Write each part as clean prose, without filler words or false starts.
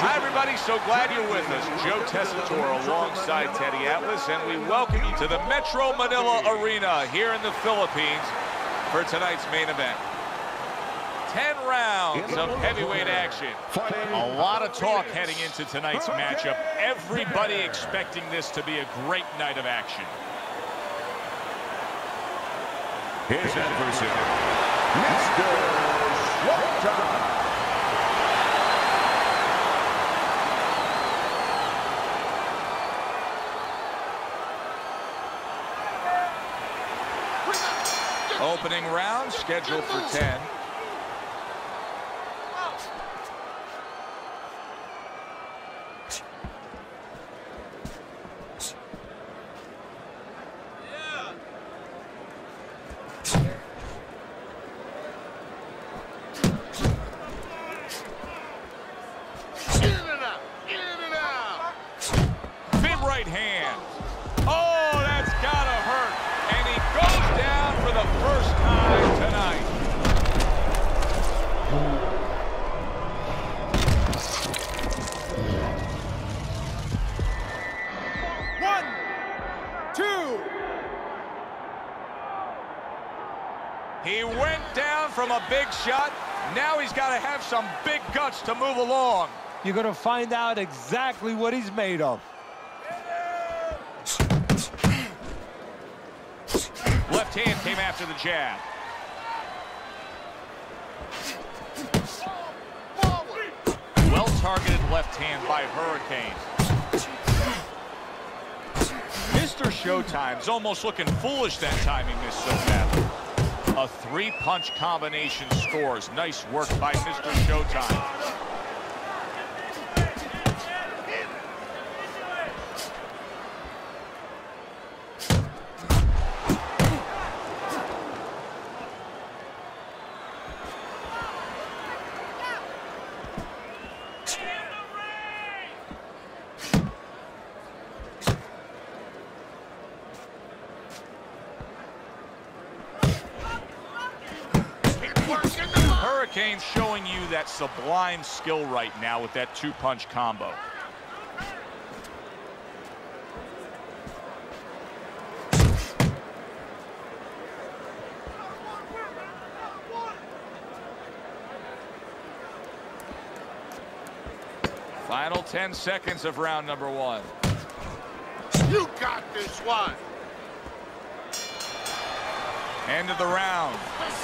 Hi, everybody. So glad you're with us. Joe Tessitore alongside Teddy Atlas, and we welcome you to the Metro Manila Arena here in the Philippines for tonight's main event. 10 rounds of heavyweight action. A lot of talk heading into tonight's matchup. Everybody expecting this to be a great night of action. His adversary, Mr. Showtime. Opening round scheduled for 10. Big right hand. Oh, that's gotta hurt. And he goes down for the first time tonight. One, two. He went down from a big shot. Now he's got to have some big guts to move along. You're going to find out exactly what he's made of. Left hand came after the jab. Well-targeted left hand by Hurricane. Mr. Showtime's almost looking foolish that time he missed so badly. A three-punch combination scores. Nice work by Mr. Showtime. Hurricane's showing you that sublime skill right now with that two-punch combo. Final 10 seconds of round number one. You got this one. End of the round.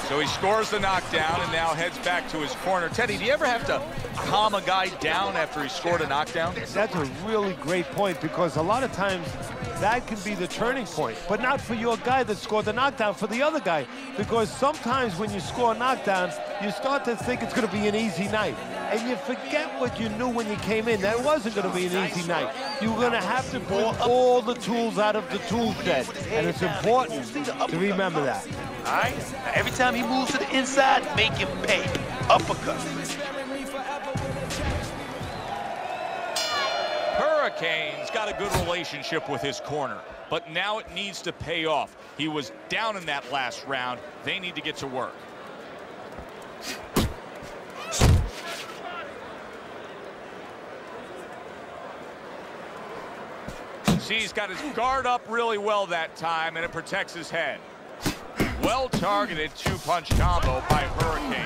So he scores the knockdown and now heads back to his corner. Teddy, do you ever have to calm a guy down after he scored a knockdown? That's a really great point, because a lot of times that can be the turning point, but not for your guy that scored the knockdown, for the other guy, because sometimes when you score a knockdown, you start to think it's going to be an easy night, and you forget what you knew when you came in, that it wasn't going to be an easy night. You're going to have to pull all the tools out of the tool shed, and it's important to remember that. All right? Now, every time he moves to the inside, make him pay. Uppercut. Hurricane's got a good relationship with his corner, but now it needs to pay off. He was down in that last round. They need to get to work. See, he's got his guard up really well that time, and it protects his head. Well-targeted two-punch combo by Hurricane.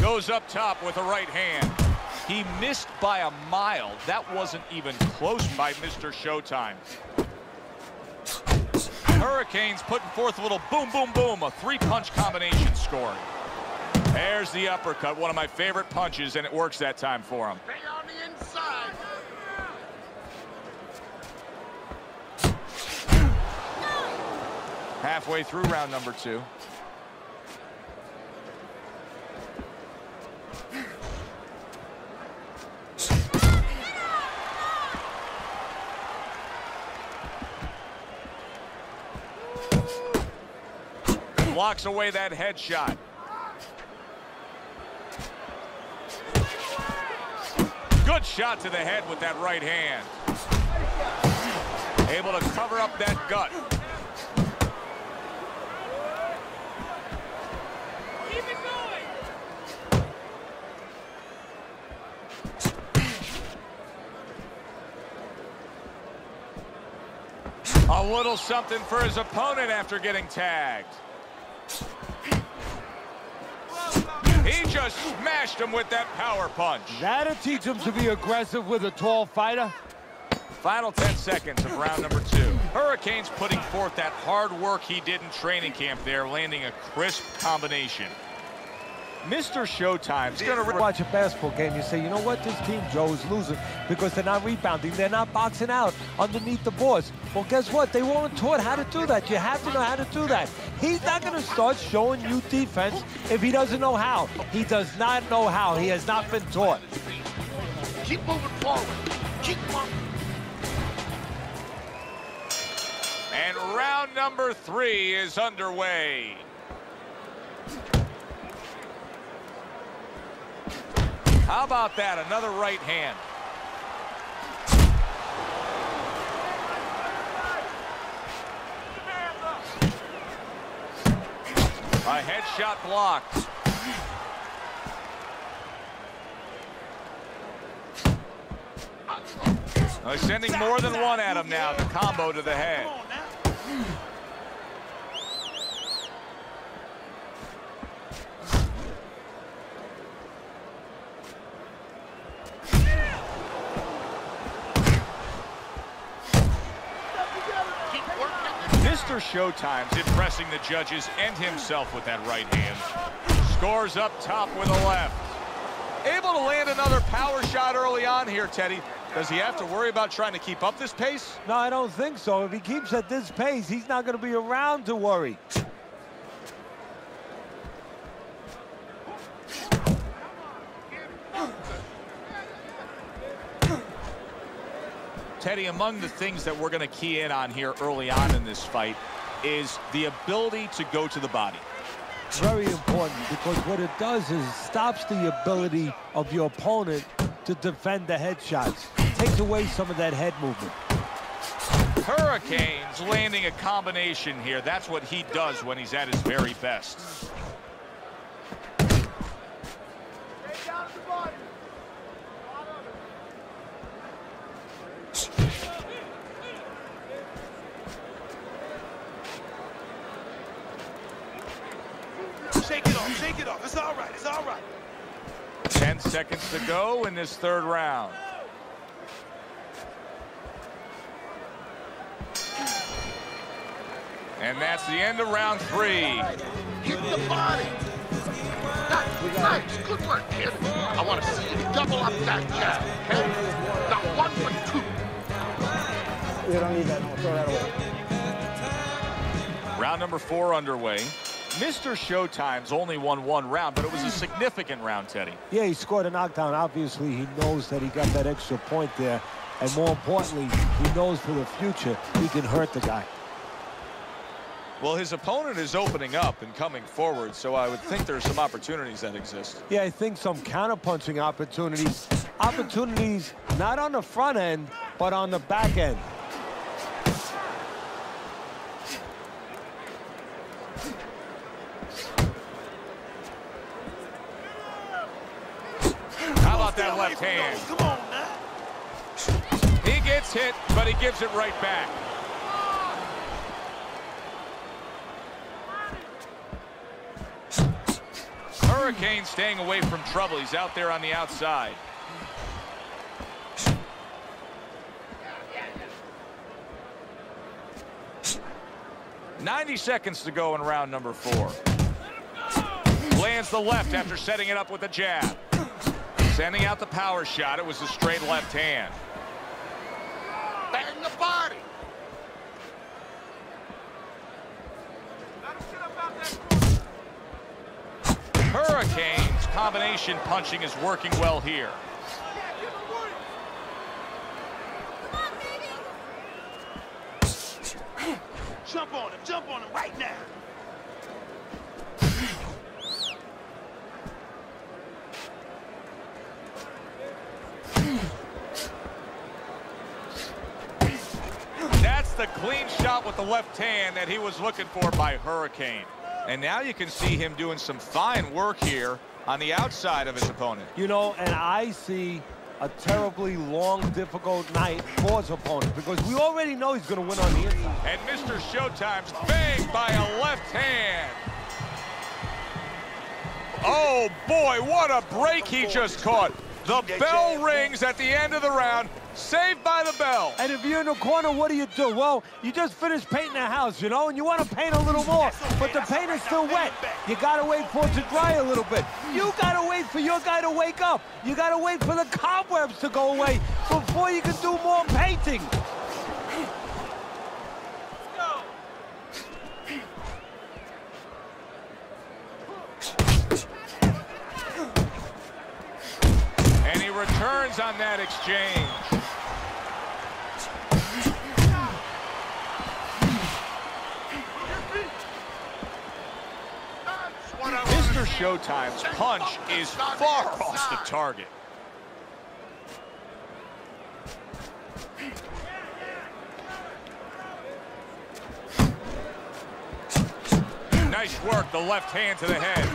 Goes up top with a right hand. He missed by a mile. That wasn't even close by Mr. Showtime. Hurricane's putting forth a little boom, boom, boom. A three-punch combination scored. There's the uppercut, one of my favorite punches, and it works that time for him. Stay on the inside. Halfway through round number two. Blocks away that headshot. Good shot to the head with that right hand. Able to cover up that gut. Keep it going. A little something for his opponent after getting tagged. He just smashed him with that power punch. That'll teach him to be aggressive with a tall fighter. Final 10 seconds of round number 2. Hurricanes putting forth that hard work he did in training camp there, landing a crisp combination. Mr. Showtime's going to watch a basketball game. You say, you know what? This team, Joe, is losing because they're not rebounding. They're not boxing out underneath the boards. Well, guess what? They weren't taught how to do that. You have to know how to do that. He's not going to start showing you defense if he doesn't know how. He does not know how. He has not been taught. Keep moving forward. Keep moving. And round number 3 is underway. How about that? Another right hand. A headshot blocked. Sending more than one at him now. The combo to the head. Mr. Showtime's impressing the judges and himself with that right hand. Scores up top with a left. Able to land another power shot early on here, Teddy. Does he have to worry about trying to keep up this pace? No, I don't think so. If he keeps at this pace, he's not going to be around to worry. Teddy, among the things that we're going to key in on here early on in this fight is the ability to go to the body. Very important, because what it does is stops the ability of your opponent to defend the headshots. Takes away some of that head movement. Hurricanes landing a combination here. That's what he does when he's at his very best. Shake it off. It's all right. It's all right. 10 seconds to go in this third round. And that's the end of round 3. Hit the body. Nice. Good work, kid. I want to see you double up that jab, okay? Not 1, but 2. You don't need that. No, throw that away. Round number 4 underway. Mr. Showtime's only won 1 round, but it was a significant round, Teddy. Yeah, he scored a knockdown. Obviously, he knows that he got that extra point there. And more importantly, he knows for the future he can hurt the guy. Well, his opponent is opening up and coming forward, so I would think there's some opportunities that exist. Yeah, I think some counter-punching opportunities. Opportunities not on the front end, but on the back end. How about that left hand? Come on now. He gets hit, but he gives it right back. Hurricane staying away from trouble. He's out there on the outside. "90 seconds to go in round number 4. Lands the left after setting it up with a jab. Sending out the power shot. It was a straight left hand. Bang the body. Hurricane's combination punching is working well here. Jump on him right now. clean shot with the left hand that he was looking for by Hurricane. And now you can see him doing some fine work here on the outside of his opponent. You know, and I see a terribly long, difficult night for his opponent because we already know he's going to win on the inside. And Mr. Showtime's banged by a left hand. Oh, boy, what a break he just caught. The bell rings at the end of the round. Saved by the bell. And if you're in the corner, what do? Well, you just finished painting a house, you know, and you want to paint a little more, but the paint is still wet. You got to wait for it to dry a little bit. You got to wait for your guy to wake up. You got to wait for the cobwebs to go away before you can do more painting. And he returns on that exchange. Mr. Showtime's punch is far off the target. Nice work, the left hand to the head.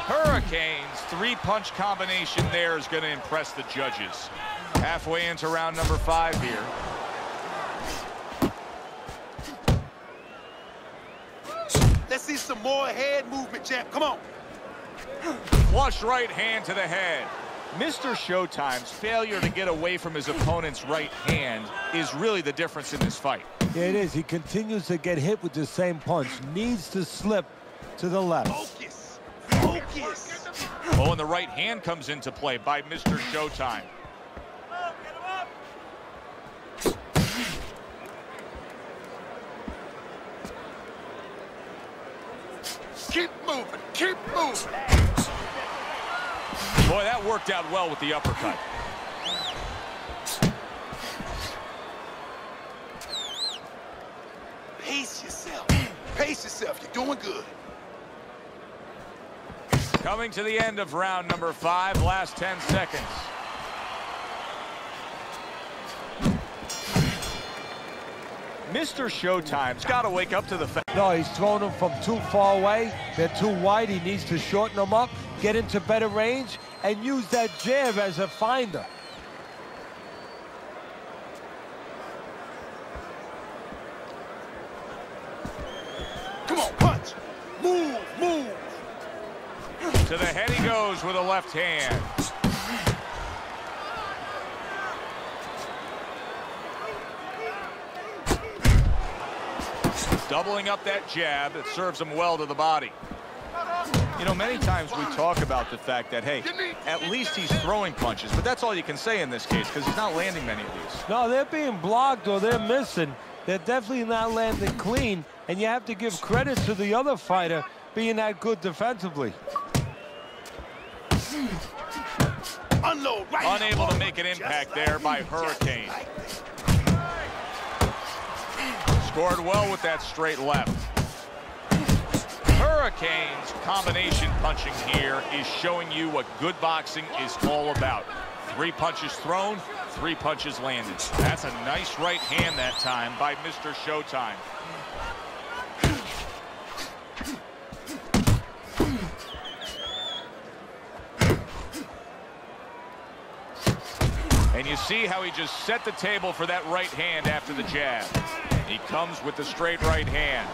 Hurricane's three-punch combination there is going to impress the judges. Halfway into round number 5 here. Let's see some more head movement, champ. Come on. Flush right hand to the head. Mr. Showtime's failure to get away from his opponent's right hand is really the difference in this fight. Yeah, it is. He continues to get hit with the same punch. Needs to slip to the left. Focus. Focus. Oh, and the right hand comes into play by Mr. Showtime. Keep moving. Keep moving. Boy, that worked out well with the uppercut. Pace yourself. Pace yourself. You're doing good. Coming to the end of round number 5, last 10 seconds. Mr. Showtime's got to wake up to the fact. No, he's throwing them from too far away. They're too wide. He needs to shorten them up, get into better range, and use that jab as a finder. Come on, punch. Move, move. To the head he goes with a left hand. Doubling up that jab, it serves him well to the body. You know, many times we talk about the fact that, hey, at least he's throwing punches, but that's all you can say in this case because he's not landing many of these. No, they're being blocked or they're missing. They're definitely not landing clean, and you have to give credit to the other fighter being that good defensively. Unload right. Unable to make an impact there by Hurricane. Scored well with that straight left. Hurricane's combination punching here is showing you what good boxing is all about. 3 punches thrown, 3 punches landed. That's a nice right hand that time by Mr. Showtime. And you see how he just set the table for that right hand after the jab. He comes with the straight right hand.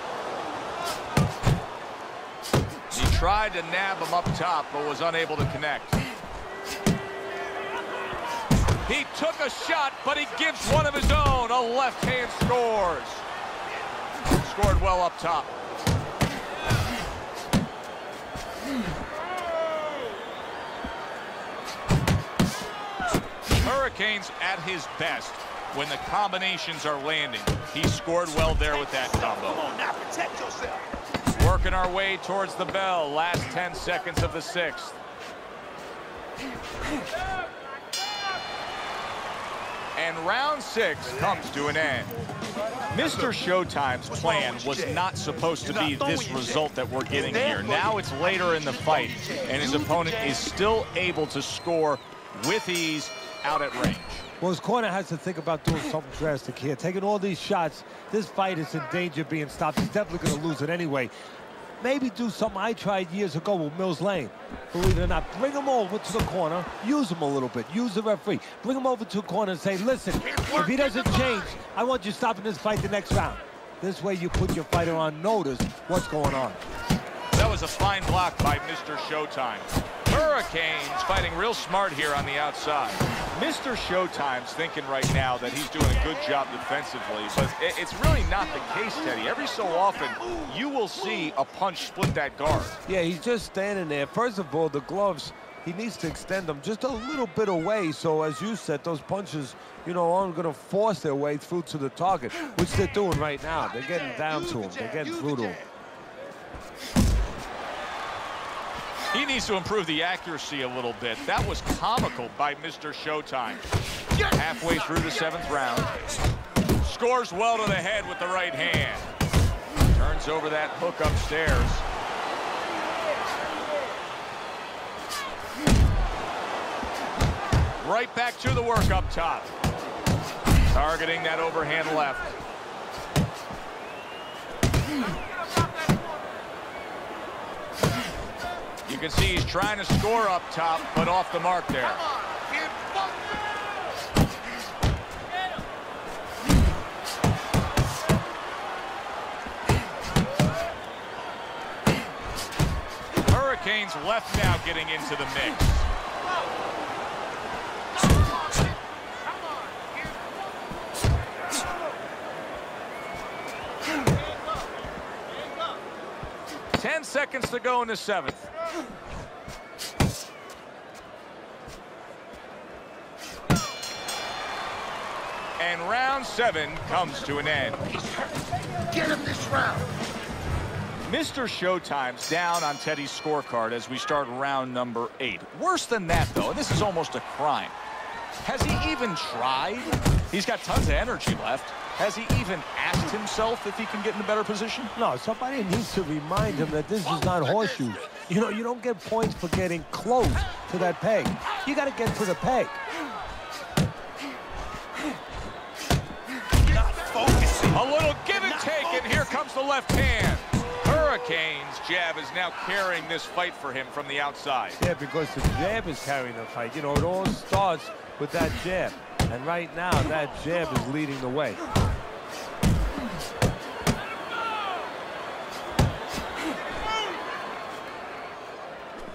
He tried to nab him up top, but was unable to connect. He took a shot, but he gives one of his own. A left hand scores. Scored well up top. Hurricane's at his best when the combinations are landing. He scored well there with that combo. Come on now, protect yourself. Working our way towards the bell. Last 10 seconds of the 6th. And round 6 comes to an end. Mr. Showtime's plan was not supposed to be this result that we're getting here. Now it's later in the fight, and his opponent is still able to score with ease out at range. Well, his corner has to think about doing something drastic here. Taking all these shots, this fight is in danger of being stopped. He's definitely going to lose it anyway. Maybe do something I tried years ago with Mills Lane. Believe it or not, bring him over to the corner, use him a little bit, use the referee. Bring him over to a corner and say, listen, if he doesn't change, I want you stopping this fight the next round. This way you put your fighter on notice what's going on. That was a fine block by Mr. Showtime. Hurricanes fighting real smart here on the outside. Mr. Showtime's thinking right now that he's doing a good job defensively, but it's really not the case, Teddy. Every so often, you will see a punch split that guard. Yeah, he's just standing there. First of all, the gloves, he needs to extend them just a little bit away, so as you said, those punches, you know, aren't going to force their way through to the target, which they're doing right now. They're getting down to him. They're getting through to him. He needs to improve the accuracy a little bit. That was comical by Mr. Showtime. Halfway through the 7th round. Scores well to the head with the right hand. Turns over that hook upstairs. Right back to the work up top. Targeting that overhand left. You can see he's trying to score up top, but off the mark there. Hurricanes left now getting into the mix. Ten seconds to go in the 7th. And round 7 comes to an end. Get him this round. Mr. Showtime's down on Teddy's scorecard as we start round number 8. Worse than that, though, and this is almost a crime. Has he even tried? He's got tons of energy left. Has he even asked himself if he can get in a better position? No, somebody needs to remind him that this is not horseshoes. You know, you don't get points for getting close to that peg. You got to get to the peg. A little give and take, and here comes the left hand. Hurricane's jab is now carrying this fight for him from the outside. Yeah, because the jab is carrying the fight. You know, it all starts with that jab. And right now, that jab is leading the way.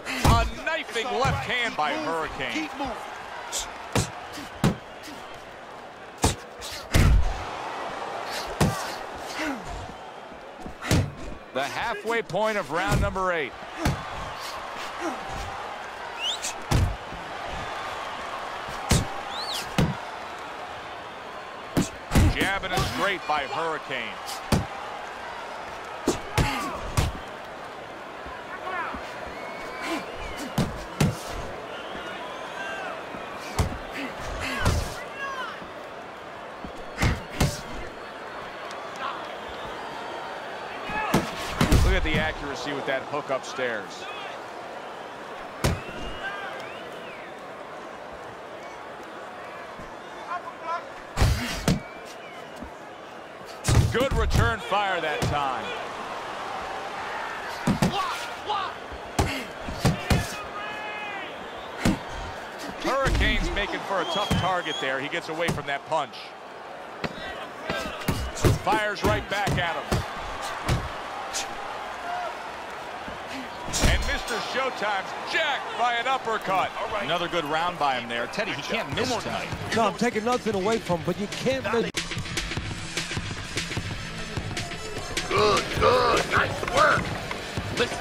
A knifing left hand by Hurricane. Keep moving. The halfway point of round number 8. Jabbing and straight by Hurricane. Look at the accuracy with that hook upstairs. Good return fire that time. Hurricane's making for a tough target there. He gets away from that punch. Fires right back at him. And Mr. Showtime's jacked by an uppercut. Another good round by him there. Teddy, he can't miss tonight. No, I'm taking nothing away from him, but you can't miss. Good, good. Nice work. Listen.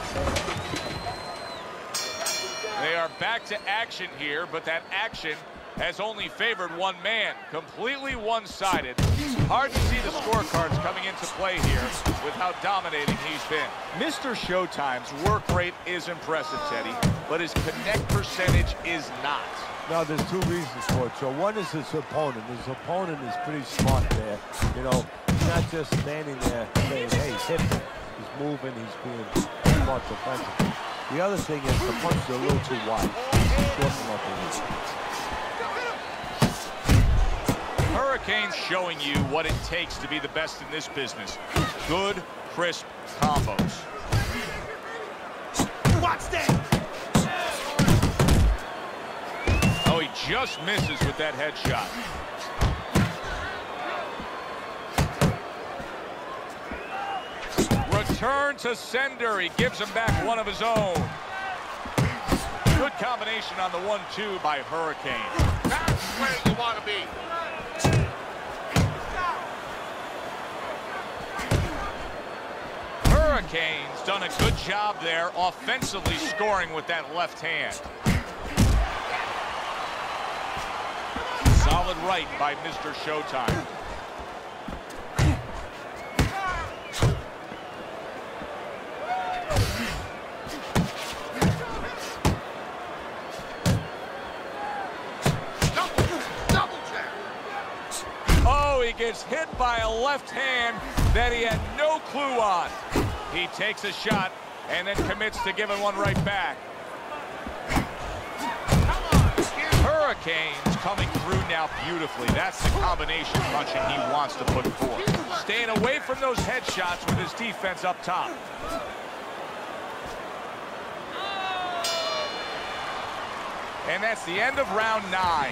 They are back to action here, but that action has only favored one man. Completely one-sided. Hard to see the scorecards coming into play here with how dominating he's been. Mr. Showtime's work rate is impressive, Teddy, but his connect percentage is not. No, there's two reasons for it. So one is his opponent. His opponent is pretty smart there. You know, he's not just standing there saying, hey, hit me. He's moving, he's being smart defensively. The other thing is the punches are a little too wide. Shorten up a little. Hurricane's showing you what it takes to be the best in this business. Good, crisp combos. Watch that! Oh, he just misses with that headshot. Return to sender. He gives him back one of his own. Good combination on the 1-2 by Hurricane. That's where you want to be. Hurricane's done a good job there offensively scoring with that left hand. Solid right by Mr. Showtime. Oh, he gets hit by a left hand that he had no clue on. He takes a shot and then commits to giving one right back. Hurricane's coming through now beautifully. That's the combination punching he wants to put forth. Staying away from those headshots with his defense up top. And that's the end of round 9.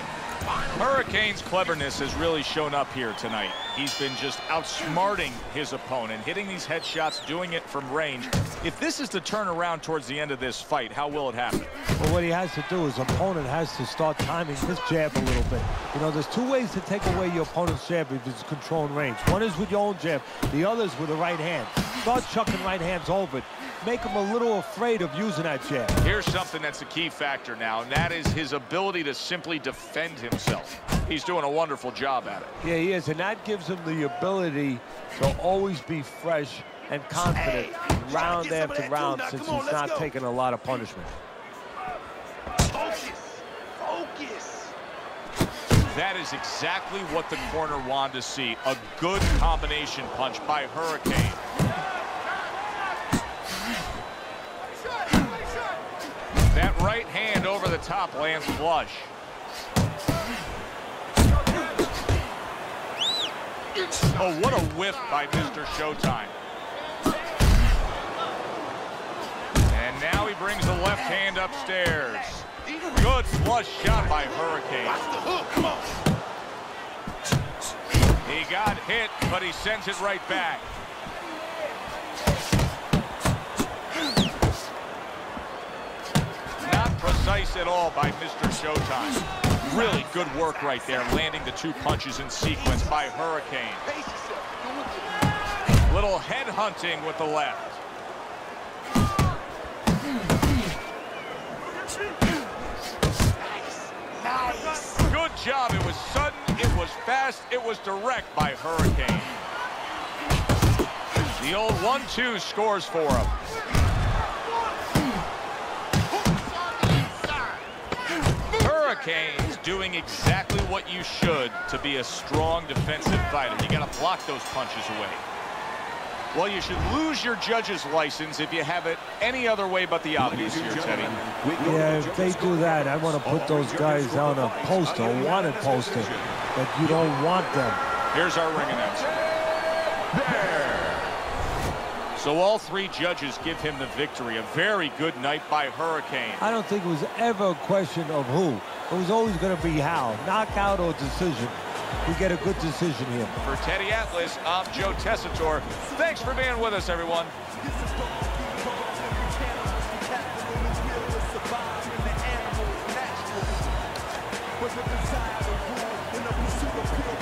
Hurricane's cleverness has really shown up here tonight. He's been just outsmarting his opponent, hitting these headshots, doing it from range. If this is to turn around towards the end of this fight, how will it happen? Well, what he has to do is opponent has to start timing his jab a little bit. You know, there's 2 ways to take away your opponent's jab if it's controlling range. One is with your own jab, the other is with the right hand. Start chucking right hands over it. Make him a little afraid of using that jab. Here's something that's a key factor now, and that is his ability to simply defend himself. He's doing a wonderful job at it. Yeah, he is, and that gives him the ability to always be fresh and confident round after round since he's not taking a lot of punishment. Focus! Focus! That is exactly what the corner wanted to see. A good combination punch by Hurricane. That right hand over the top lands flush. Oh, what a whiff by Mr. Showtime. And now he brings the left hand upstairs. Good flush shot by Hurricane. He got hit, but he sends it right back. Not precise at all by Mr. Showtime. Really good work right there, landing the 2 punches in sequence by Hurricane. Little head hunting with the left. Nice. Good job. It was sudden, it was fast, it was direct by Hurricane. The old 1-2 scores for him. Hurricane's doing exactly what you should to be a strong defensive fighter. You got to block those punches away. Well, you should lose your judge's license if you have it any other way but the obvious here, Teddy. Yeah, if they do that, I want to put those guys on a poster, a wanted poster, but you don't want them. Here's our ring announcer. So all 3 judges give him the victory. A very good night by Hurricane. I don't think it was ever a question of who. It was always going to be how. Knockout or decision. We get a good decision here. For Teddy Atlas, I'm Joe Tessitore. Thanks for being with us, everyone. Was a desire to rule in the pursuit of pure